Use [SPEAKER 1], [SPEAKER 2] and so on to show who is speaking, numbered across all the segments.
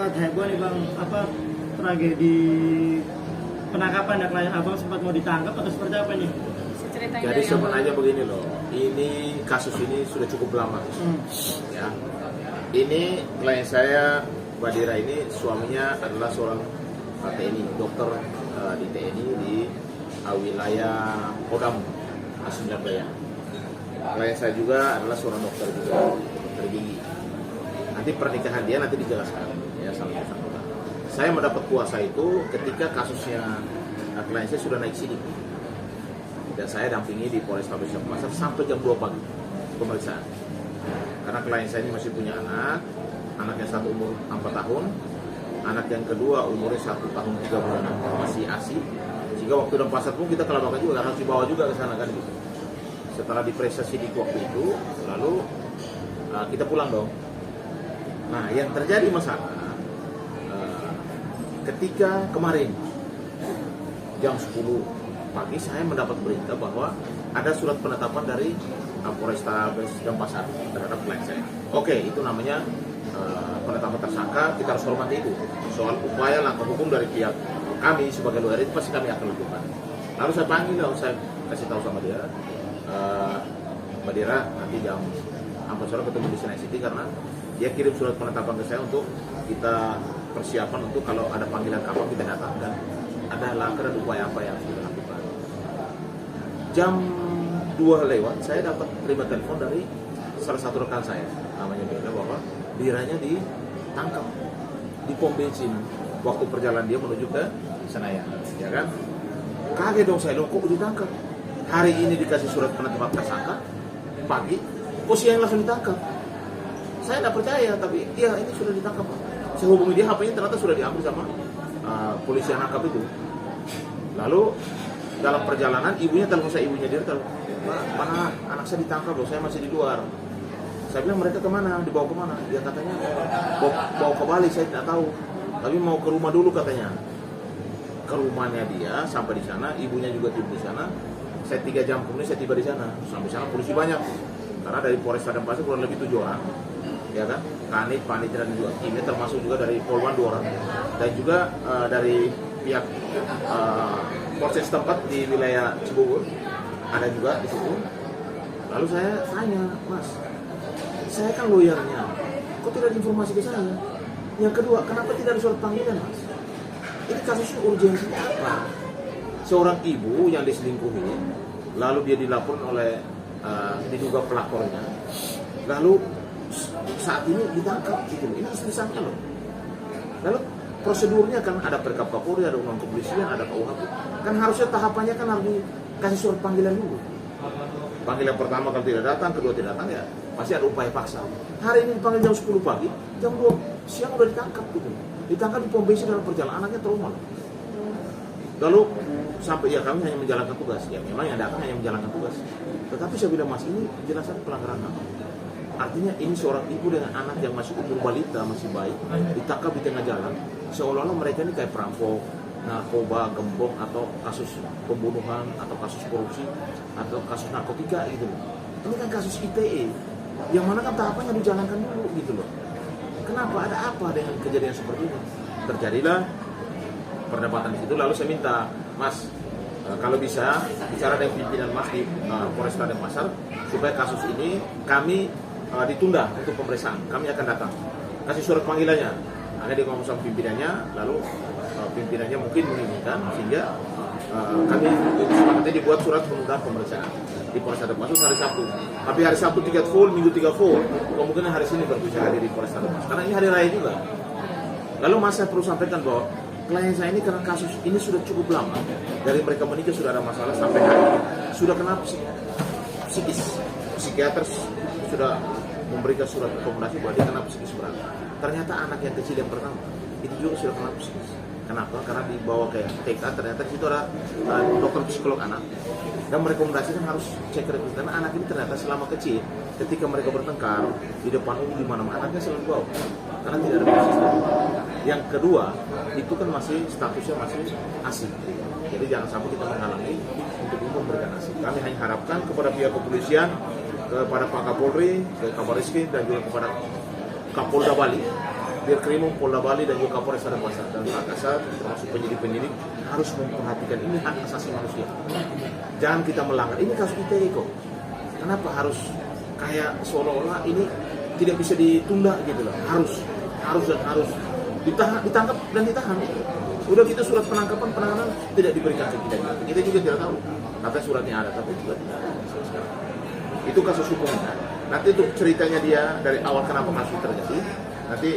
[SPEAKER 1] sempat heboh nih bang, apa tragedi penangkapan ya klien abang sempat mau ditangkap atau seperti apa nih?
[SPEAKER 2] Jadi sebenarnya begini loh, ini kasus ini sudah cukup lama. Ya, ini klien saya Badira ini suaminya adalah seorang TNI, dokter di TNI di wilayah Kodam Asumnya Jaya. Klien saya juga adalah seorang dokter juga, dokter gigi. Nanti pernikahan dia nanti dijelaskan ya sama bersangkutan. Saya mendapat kuasa itu ketika kasusnya klien saya sudah naik sidik. Dan saya dampingi di Polrestabes Pasar sampai jam 2 pagi pemeriksaan. Karena klien saya ini masih punya anak yang satu umur 4 tahun, anak yang kedua umurnya 1 tahun 3 bulan, masih ASI. Sehingga waktu dan pasar pun kita kelabakan juga, harus dibawa juga ke sana kan gitu. Setelah diperiksa sidik waktu itu, lalu kita pulang dong. Nah, yang terjadi masalah ketika kemarin jam 10 pagi saya mendapat berita bahwa ada surat penetapan dari Polrestabes Denpasar terhadap klien saya. Oke, itu namanya penetapan tersangka, kita harus hormati itu. Soal upaya langkah hukum dari pihak kami sebagai lawyer itu pasti kami akan lakukan. Lalu saya panggil, saya kasih tahu sama dia, Mbak Dira nanti jam 4 sore ketemu di Senayan City karena dia kirim surat penetapan ke saya untuk kita persiapan untuk kalau ada panggilan kapal kita datang dan ada langkah dan upaya apa yang harus kita lakukan. Jam 2 lewat, saya dapat terima telepon dari salah satu rekan saya, namanya Beda, bahwa Diranya ditangkap di pom bensin waktu perjalanan dia menuju ke Senayan, ya kan? Kaget dong saya, kok ditangkap? Hari ini dikasih surat penetapan tersangka, pagi, kok siang langsung ditangkap? Saya tidak percaya, tapi iya ini sudah ditangkap. Saya hubungi dia, HP-nya ternyata sudah diambil sama polisi yang nangkap itu. Lalu dalam perjalanan ibunya telepon saya, ibunya dia telepon, Pak, mana anak saya ditangkap loh, saya masih di luar. Saya bilang mereka kemana, dibawa kemana? Dia katanya bawa ke Bali, saya tidak tahu. Tapi mau ke rumah dulu katanya. Ke rumahnya dia, sampai di sana, ibunya juga tiba di sana. Saya 3 jam kemudian saya tiba di sana. Sampai sana polisi banyak, karena dari Polres Denpasar kurang lebih 7 orang, ya kan? Kanit, Panitra dan juga Kimi, termasuk juga dari Polwan 2 orang, dan juga dari pihak Polsek setempat di wilayah Cibubur ada juga di situ. Lalu saya tanya, Mas, saya kan lawyernya, kok tidak ada informasi ke saya? Yang kedua, kenapa tidak ada surat panggilan, Mas? Ini kasusnya urgensinya apa? Seorang ibu yang diselingkuhi, lalu dia dilaporkan oleh diduga pelapornya, lalu saat ini ditangkap gitu. Ini istri saya loh. Lalu prosedurnya kan ada Perkap Kapolri, ada Undang Kepolisian, ada KUHP. Kan harusnya tahapannya kan harus dikasih surat panggilan dulu. Panggilan pertama kalau tidak datang, kedua tidak datang ya pasti ada upaya paksa. Hari ini dipanggil jam 10 pagi, jam 2 siang udah ditangkap gitu. Ditangkap di pom bensin dalam perjalanan, anaknya trauma. Lalu sampai ya kami hanya menjalankan tugas. Ya memang yang datang hanya menjalankan tugas. Tetapi saya bilang, Mas, ini jelasan pelanggaran HAM. Artinya ini seorang ibu dengan anak yang masih umur balita, masih baik, ditangkap di tengah jalan, seolah-olah mereka ini kayak perampok, narkoba, gembong, atau kasus pembunuhan, atau kasus korupsi, atau kasus narkotika gitu loh. Ini kan kasus ITE, yang mana kan tahapannya dijalankan dulu gitu loh. Kenapa? Ada apa dengan kejadian seperti ini? Terjadilah perdebatan di situ, lalu saya minta, Mas, kalau bisa bicara dengan pimpinan Mas di Polrestabes Denpasar supaya kasus ini kami ditunda untuk pemeriksaan, kami akan datang kasih surat panggilannya. Ada dia ngomong sama pimpinannya, lalu pimpinannya mungkin menginginkan sehingga kami sepakatnya dibuat surat penundaan pemeriksaan di Polrestabes Denpasar hari Sabtu. Tapi hari Sabtu tiket full, Minggu 3 full, kemungkinan hari Senin baru bisa hadir di Polrestabes Denpasar karena ini hari raya juga. Lalu Mas, saya perlu sampaikan bahwa klien saya ini karena kasus ini sudah cukup lama, dari mereka menikah sudah ada masalah sampai hari ini sudah kena psikis, psikiater sudah memberikan surat rekomendasi bahwa dia kena psikis berat. Ternyata anak yang kecil yang pertama itu juga sudah kena psikis. Kenapa? Karena dibawa ke TK, ternyata di situ ada dokter psikolog anak dan merekomendasikan harus cek rekam. Karena anak ini ternyata selama kecil ketika mereka bertengkar di depan umum di mana-mana anaknya selalu bawa karena tidak ada konsisten. Yang kedua itu kan masih statusnya masih ASI. Jadi jangan sampai kita menghalangi untuk memberikan ASI. Kami hanya harapkan kepada pihak kepolisian, kepada Pak Kapolri, ke Kabar Reskrim dan juga kepada Kapolda Bali Dirkrimum Polda Bali dan juga Kapolres Denpasar dan Makassar termasuk penyidik-penyidik harus memperhatikan ini hak asasi manusia. Jangan kita melanggar. Ini kasus ITE kok. Kenapa harus kayak seolah-olah ini tidak bisa ditunda gitu loh? Harus ditangkap dan ditahan. Udah gitu surat penangkapan tidak diberikan ke kita. Kita juga tidak tahu. Katanya suratnya ada, tapi juga tidak ada sampai sekarang. Itu kasus hukumnya. Nanti untuk ceritanya dia dari awal kenapa kasus terjadi, nanti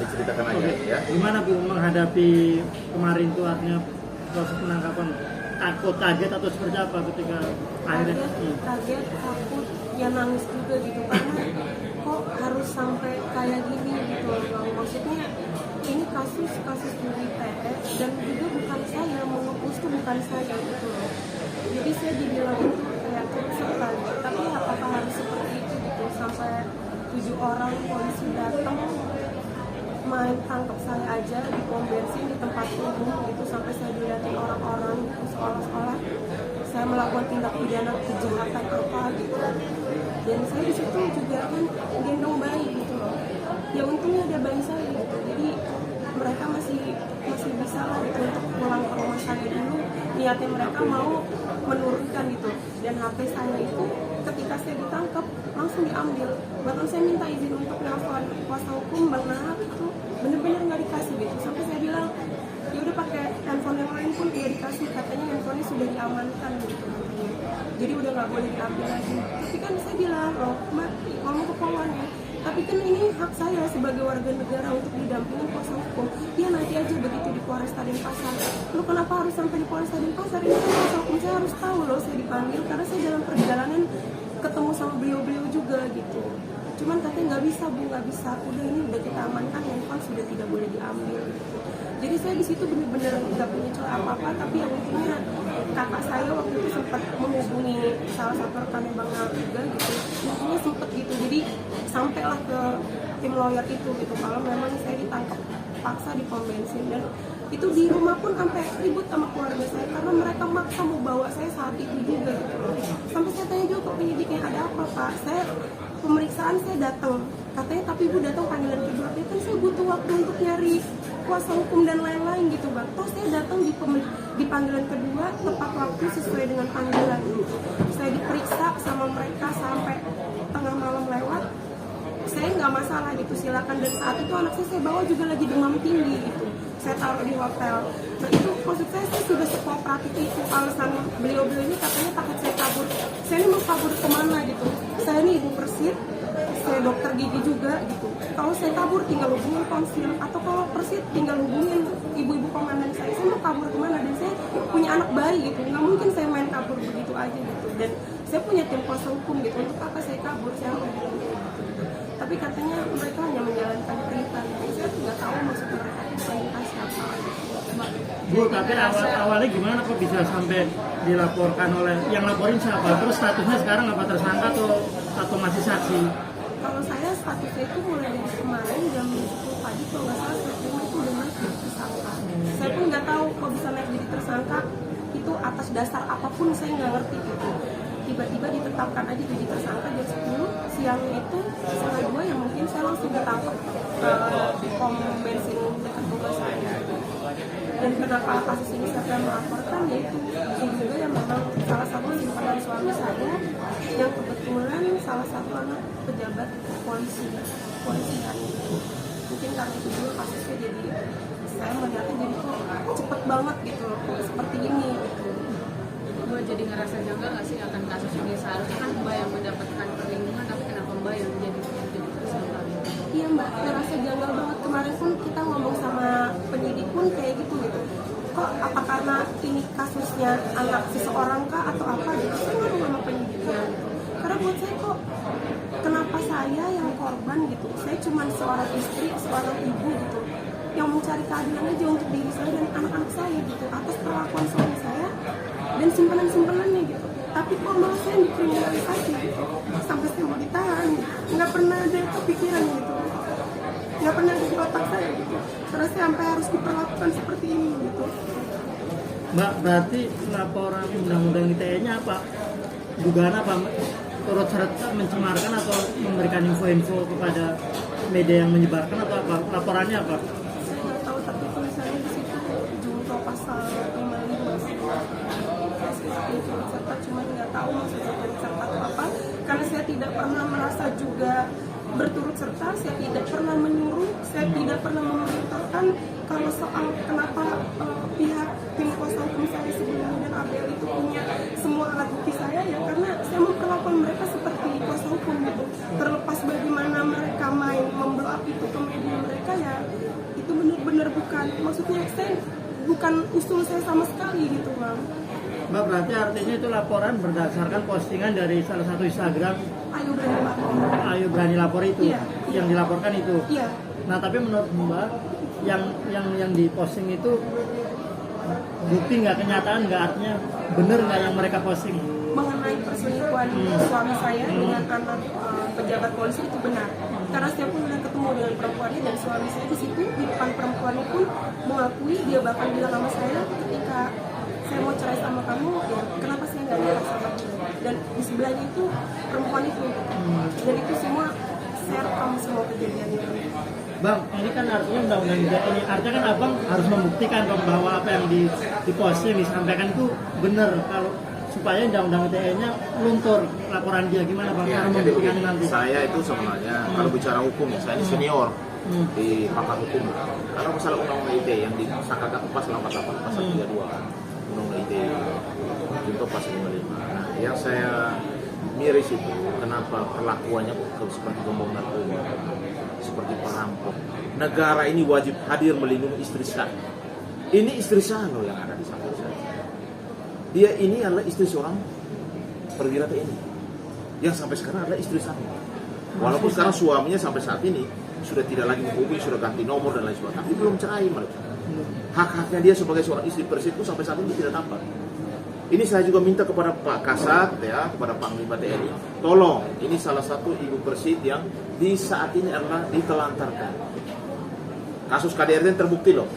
[SPEAKER 2] diceritakan aja ya.
[SPEAKER 1] Gimana Bu menghadapi kemarin tuh artinya proses penangkapan? Takut, kaget atau seperti apa ketika akhirnya?
[SPEAKER 3] Kaget, takut, ya nangis juga gitu karena kok harus sampai kayak gini gitu loh. Maksudnya ini kasus di ITE dan juga bukan saya, menghapus itu bukan saya gitu loh. Jadi saya dibilang itu kayak serta, tapi apakah harus seperti itu gitu sampai 7 orang polisi datang main tangkap saya aja di pom bensin di tempat umum gitu sampai saya dilihatin orang-orang di sekolah-sekolah saya melakukan tindak pidana kejahatan apa gitu dan saya di situ juga kan gendong bayi gitu loh ya untungnya ada bayi saya gitu jadi mereka masih bisa lah gitu untuk pulang ke rumah saya dulu niatnya mereka mau menurunkan gitu dan HP saya itu ketika saya ditangkap langsung diambil bahkan saya minta izin untuk nelfon kuasa hukum Bang Nahab itu bener-bener nggak dikasih gitu sampai saya bilang ya udah pakai handphone yang lain pun tidak dikasih katanya handphonenya sudah diamankan gitu jadi udah nggak boleh diambil lagi tapi kan saya bilang loh Mbak kalau mau ke Polwan ya tapi kan ini hak saya sebagai warga negara untuk didampingi kuasa hukum ya nanti aja begitu di Polresta Denpasar lu kenapa harus sampai di Polresta Denpasar ini kan kuasa hukum saya harus tahu loh saya dipanggil karena saya dalam perjalanan ketemu sama beliau-beliau juga gitu cuman katanya nggak bisa Bu nggak bisa udah ini udah kita amankan handphone sudah tidak boleh diambil gitu. Jadi saya di situ benar-benar nggak punya celah apa-apa tapi yang intinya kakak saya waktu itu sempat menghubungi salah satu rekannya Bang Nal juga gitu intinya sempat gitu jadi sampailah ke tim lawyer itu gitu kalau memang saya ditangkap paksa di pom bensin dan itu di rumah pun sampai ribut sama keluarga saya karena mereka maksa mau bawa saya saat itu juga gitu sampai saya tanya juga ke penyidiknya ada apa Pak saya pemeriksaan saya datang katanya tapi Ibu datang panggilan kedua ya kan saya butuh waktu untuk nyari kuasa hukum dan lain-lain gitu Bang toh saya datang di panggilan kedua tepat waktu sesuai dengan panggilan gitu saya diperiksa sama mereka sampai tengah malam lewat saya nggak masalah gitu silakan dan saat itu anak saya bawa juga lagi demam tinggi gitu saya taruh di hotel nah itu maksud saya sudah sekooperatif itu alasan beliau-beliau ini katanya takut saya kabur saya ini mau kabur kemana gitu saya ini ibu persit saya dokter gigi juga gitu kalau saya kabur tinggal hubungin konsil atau kalau persit tinggal hubungin ibu-ibu komandan saya mau kabur kemana dan saya punya anak bayi gitu nggak mungkin saya main kabur begitu aja gitu dan saya punya tim kuasa hukum gitu untuk apa saya kabur saya mau gitu tapi katanya mereka hanya menjalankan perintah saya nggak tahu maksud mereka itu perintah siapa
[SPEAKER 1] Bu tapi awalnya gimana kok bisa sampai dilaporkan oleh yang laporin siapa terus statusnya sekarang apa tersangka atau masih saksi
[SPEAKER 3] kalau saya statusnya itu mulai dari kemarin jam 10 pagi kalau nggak salah statusnya itu udah naik jadi tersangka saya pun nggak tahu kok bisa naik jadi tersangka itu atas dasar apapun saya nggak ngerti gitu tiba-tiba ditetapkan aja jadi tersangka jam 10 siangnya itu setengah 2 yang mungkin saya langsung ditangkap di pom bensin dekat rumah saya dan kenapa kasus ini saya melaporkan yaitu juga yang memang salah satu simpanan suami saya yang kebetulan salah satu anak pejabat polisian mungkin karena itu juga kasusnya jadi saya melihatnya jadi kok cepet banget gitu loh seperti ini gitu.
[SPEAKER 4] Gue jadi ngerasa janggal nggak sih akan kasus ini seharusnya kan Mbak yang mendapatkan perlindungan tapi kenapa Mbak yang jadi tersangka gitu?
[SPEAKER 3] Iya Mbak, ngerasa janggal banget kemarin pun kita ngomong sama penyidik pun kayak gitu kok apa karena ini kasusnya anak seseorang kah atau apa gitu saya ngomong sama penyidiknya gitu karena buat saya kok kenapa saya yang korban gitu saya cuma seorang istri, seorang ibu gitu yang mencari keadilan aja untuk diri saya dan anak-anak saya gitu atas perlakuan suami saya dan simpanan-simpanannya gitu tapi kok malah saya dikriminalisasi gitu sampai saya mau ditahan nggak pernah ada kepikiran gitu nggak pernah ada di otak saya gitu karena saya sampai harus diperlakukan seperti ini gitu
[SPEAKER 1] Mbak berarti laporan undang-undang ITE-nya apa dugaan apa turut serta mencemarkan atau memberikan info-info kepada media yang menyebarkan atau apa? Laporannya apa?
[SPEAKER 3] Saya nggak tahu, tapi tulisannya di situ junto pasal 55 sih. Saya turut serta, cuma nggak tahu maksudnya turut serta itu apa, karena saya tidak pernah merasa juga berturut serta, saya tidak pernah menyuruh, saya tidak pernah memerintahkan. Kalau soal kenapa pihak tim kuasa hukum saya sebelumnya dan ABL itu punya semua alat bukti saya, ya karena saya memperlakukan mereka seperti kuasa hukum gitu. Terlepas bagaimana mereka main memblow up itu ke media mereka, ya itu benar-benar bukan, maksudnya saya bukan usul saya sama sekali gitu, Bang.
[SPEAKER 1] Mbak, berarti artinya itu laporan berdasarkan postingan dari salah satu Instagram
[SPEAKER 3] Ayo berani lapor.
[SPEAKER 1] Ayo Berani Lapor itu,
[SPEAKER 3] Iya.
[SPEAKER 1] yang dilaporkan itu.
[SPEAKER 3] Iya.
[SPEAKER 1] Nah, tapi menurut Mbak, yang diposting itu bukti nggak, kenyataan nggak, artinya bener nggak yang mereka posting?
[SPEAKER 3] Mengenai perselingkuhan suami saya dengan anak pejabat polisi itu benar. Karena saya pun sudah ketemu dengan perempuannya, dan suami saya di situ di depan perempuannya pun mengakui, dia bahkan bilang sama saya ketika saya mau cerai sama kamu, ya kenapa saya nggak nikah sama kamu? Dan di sebelahnya itu perempuan itu, dan itu semua saya rekam semua kejadian itu.
[SPEAKER 1] Bang, ini kan artinya undang-undang ITE ini, artinya kan abang harus membuktikan dong bahwa apa yang diposting, disampaikan itu benar, kalau supaya undang-undang ITE-nya luntur laporan dia. Gimana bang
[SPEAKER 2] Ya,
[SPEAKER 1] cara
[SPEAKER 2] jadi
[SPEAKER 1] membuktikan
[SPEAKER 2] begini,
[SPEAKER 1] nanti?
[SPEAKER 2] saya itu sebenarnya kalau bicara hukum ya, saya ini senior di pakar hukum. Kalau masalah undang-undang ITE yang disangkakan pasal 48, pasal 32 kan, undang-undang ITE untuk pasal 55. Nah, yang saya miris itu kenapa perlakuannya kok seperti pembawa narkoba, seperti perampok. Negara ini wajib hadir melindungi istri saya. Ini istri saya loh yang ada di samping saya. Dia ini adalah istri seorang perwira TNI yang sampai sekarang adalah istri saya. Walaupun sekarang suaminya sampai saat ini sudah tidak lagi menghubungi, sudah ganti nomor dan lain sebagainya, tapi belum cerai mereka. Hak-haknya dia sebagai seorang istri persis itu sampai saat ini tidak tampak. Ini saya juga minta kepada Pak Kasat ya, kepada Panglima TNI, tolong, ini salah satu ibu persit yang di saat ini adalah ditelantarkan. Kasus KDRT terbukti loh,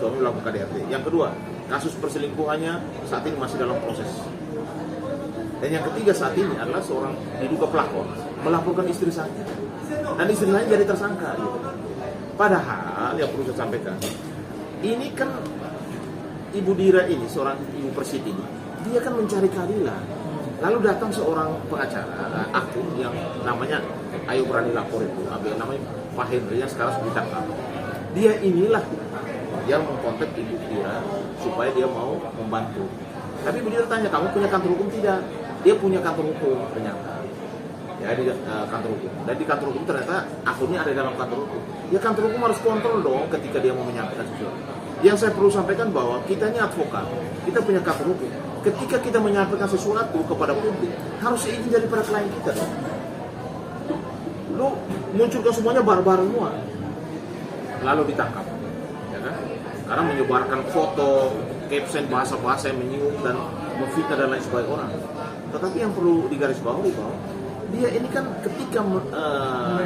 [SPEAKER 2] suami melakukan KDRT. Yang kedua, kasus perselingkuhannya saat ini masih dalam proses. Dan yang ketiga saat ini adalah seorang diduga pelakor melaporkan istri saya, dan istri saya jadi tersangka. Gitu. Padahal yang perlu saya sampaikan, ini kan Ibu Dira ini, seorang ibu persit ini, dia kan mencari keadilan. Lalu datang seorang pengacara, akun yang namanya Ayo Berani Lapor itu, namanya Pak Henry yang sekarang sudah ditangkap. Dia inilah yang mengkontak Ibu Dira supaya dia mau membantu. Tapi Ibu Dira tanya, kamu punya kantor hukum? Tidak. Dia punya kantor hukum ternyata. Ya, di kantor hukum. Dan di kantor hukum ternyata akunnya ada dalam kantor hukum. Ya kantor hukum harus kontrol dong ketika dia mau menyampaikan sesuatu. Yang saya perlu sampaikan bahwa kita ini advokat, kita punya kantor hukum. Ketika kita menyampaikan sesuatu kepada publik, harus izin daripada klien kita. Lu munculkan semuanya barbar semua, lalu ditangkap, ya kan? Karena menyebarkan foto, caption, bahasa-bahasa yang menyinggung dan memfitnah dan lain sebagainya orang. Tetapi yang perlu digarisbawahi bahwa dia ini kan ketika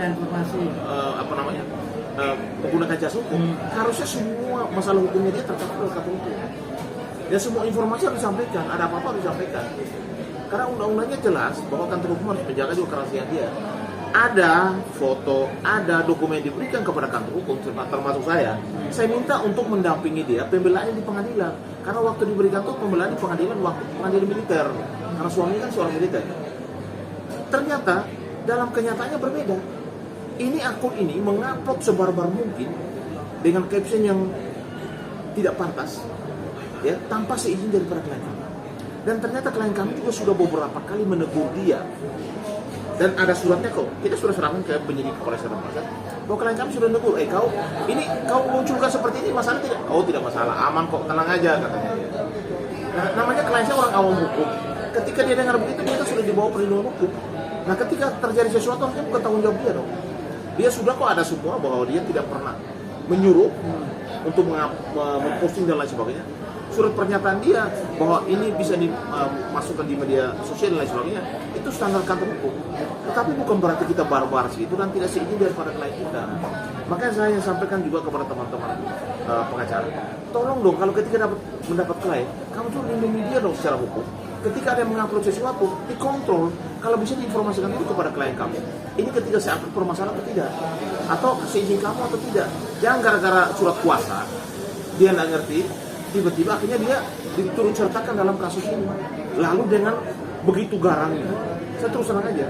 [SPEAKER 1] informasi
[SPEAKER 2] menggunakan jasa hukum, harusnya semua masalah hukumnya dia tercakup oleh kantor hukum. Dan semua informasi harus disampaikan, ada apa-apa harus disampaikan. Karena undang-undangnya jelas bahwa kantor hukum harus menjaga juga kerahasiaan dia. Ada foto, ada dokumen yang diberikan kepada kantor hukum, termasuk saya minta untuk mendampingi dia pembelaannya di pengadilan. Karena waktu diberikan itu pembelaan di pengadilan, waktu pengadilan militer. Karena suaminya kan seorang militer. Ternyata dalam kenyataannya berbeda. Ini akun ini mengupload sebarbar mungkin dengan caption yang tidak pantas, ya, tanpa seizin daripada klien kami. Dan ternyata klien kami juga sudah beberapa kali menegur dia. Dan ada suratnya kok. Kita sudah serahkan ke penyidik Polres Denpasar bahwa klien kami sudah menegur, kau munculkan seperti ini, masalah tidak? Oh, tidak masalah, aman kok, tenang aja katanya. Nah, namanya klien saya orang awam hukum. Ketika dia dengar begitu, dia sudah dibawa perlindungan hukum. Nah, ketika terjadi sesuatu, harusnya bukan tanggung jawab dia dong. Dia sudah kok ada semua bahwa dia tidak pernah menyuruh untuk memposting dan lain sebagainya. Surat pernyataan dia bahwa ini bisa dimasukkan di media sosial dan lain sebagainya, itu standar kantor hukum. Tetapi bukan berarti kita barbar segitu dan tidak seizin daripada klien kita. Makanya saya sampaikan juga kepada teman-teman pengacara, tolong dong kalau ketika mendapat klien, kamu tuh lindungi dia dong secara hukum. Ketika ada yang mengupload sesuatu, dikontrol. kalau bisa diinformasikan itu kepada klien kamu. Ini ketika saya upload permasalahan atau tidak, atau seizin kamu atau tidak. Jangan gara-gara surat kuasa dia nggak ngerti, tiba-tiba akhirnya dia diturut sertakan dalam kasus ini. Lalu dengan begitu garangnya, saya terus terang aja,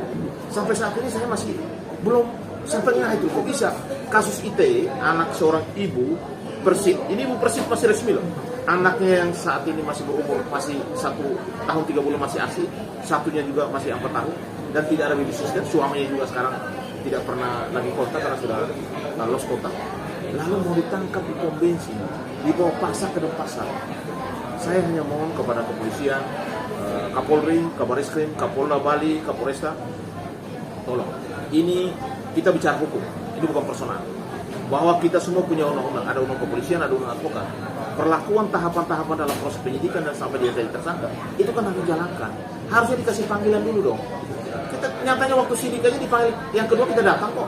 [SPEAKER 2] sampai saat ini saya masih belum sampai ngeh itu kok bisa kasus ITE anak seorang ibu Persib, ini ibu Persib masih resmi loh. Anaknya yang saat ini masih berumur masih 1 tahun 3 bulan masih ASI, satunya juga masih 4 tahun dan tidak ada babysitter. Suaminya juga sekarang tidak pernah lagi kontak karena sudah lost kontak. Lalu mau ditangkap di pom bensin, dibawa paksa ke Denpasar. Saya hanya mohon kepada kepolisian, Kapolri, Kabareskrim, Kapolda Bali, Kapolresta, tolong. Ini kita bicara hukum, ini bukan personal. Bahwa kita semua punya undang-undang, ada undang kepolisian, ada undang advokat. Perlakuan tahapan-tahapan dalam proses penyidikan dan sampai dia jadi tersangka, itu kan harus dijalankan. Harusnya dikasih panggilan dulu dong. Kita nyatanya waktu sidik aja dipanggil, yang kedua kita datang kok.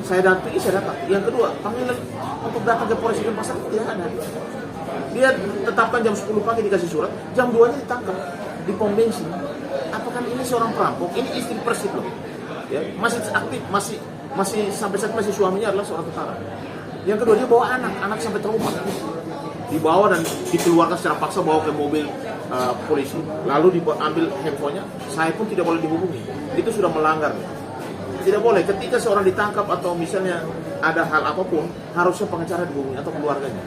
[SPEAKER 2] Saya datang. Yang kedua, panggilan untuk datang ke Polres Denpasar tidak ada. Dia tetapkan jam 10 pagi dikasih surat, jam 2-nya ditangkap di pom bensin. Apakah ini seorang perampok? Ini istri Persib loh. Ya, masih aktif, masih sampai saat masih suaminya adalah seorang tentara. Yang kedua dia bawa anak sampai trauma. Dibawa dan dikeluarkan secara paksa, bawa ke mobil polisi, lalu diambil handphonenya. Saya pun tidak boleh dihubungi. Itu sudah melanggar. Tidak boleh. Ketika seorang ditangkap atau misalnya ada hal apapun, harusnya pengacara dihubungi atau keluarganya.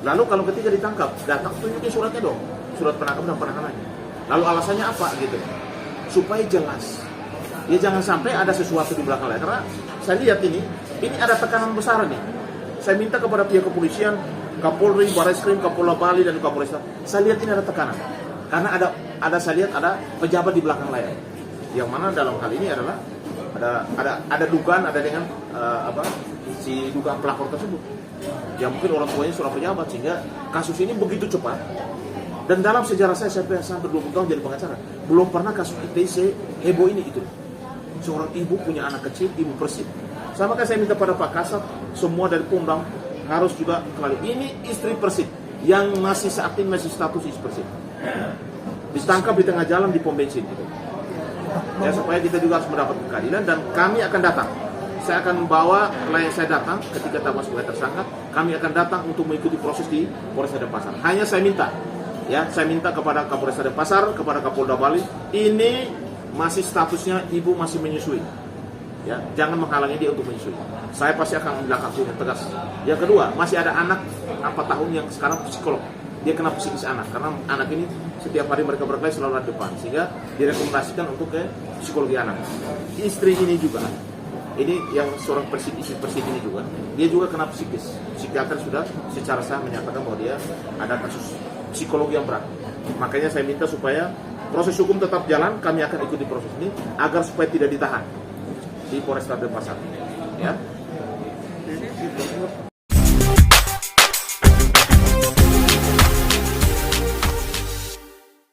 [SPEAKER 2] Lalu kalau ketika ditangkap, datang tunjukin suratnya dong, surat penangkapan dan penahanannya. Lalu alasannya apa gitu? Supaya jelas. Ya jangan sampai ada sesuatu di belakang layar. Karena saya lihat ini ada tekanan besar nih. Saya minta kepada pihak kepolisian, Kapolri, Bareskrim, Kapolda Bali dan Kapolresta. Saya lihat ini ada tekanan. Karena saya lihat ada pejabat di belakang layar. Yang mana dalam hal ini adalah ada dugaan ada dengan si dugaan pelakor tersebut. Yang mungkin orang tuanya seorang pejabat sehingga kasus ini begitu cepat. Dan dalam sejarah saya sampai 20 tahun jadi pengacara, belum pernah kasus ITC heboh ini itu. Seorang ibu punya anak kecil, ibu Persib. Sama kan saya minta pada Pak Kasat, semua dari Pemdam harus juga kembali. Ini istri Persib yang masih saat ini masih status istri Persib. Ditangkap di tengah jalan di pom bensin gitu. Ya supaya kita juga harus mendapat keadilan dan kami akan datang. Saya akan membawa klien saya datang ketika tahu sebagai tersangka. Kami akan datang untuk mengikuti proses di Polres Denpasar. Hanya saya minta kepada Kapolres Denpasar, kepada Kapolda Bali, ini masih statusnya ibu masih menyusui. Ya, jangan menghalangi dia untuk menyusui. Saya pasti akan menilai yang tegas. Yang kedua, masih ada anak 4 tahun yang sekarang psikolog. Dia kena psikis anak karena anak ini setiap hari mereka berkelahi selalu di depan sehingga direkomendasikan untuk ke psikologi anak. Istri ini juga. Ini yang seorang istri Persib ini juga, dia juga kena psikis. Psikiater sudah secara sah menyatakan bahwa dia ada kasus psikologi yang berat. Makanya saya minta supaya proses hukum tetap jalan, kami akan ikuti proses ini agar supaya tidak ditahan di Polresta Denpasar. Ya.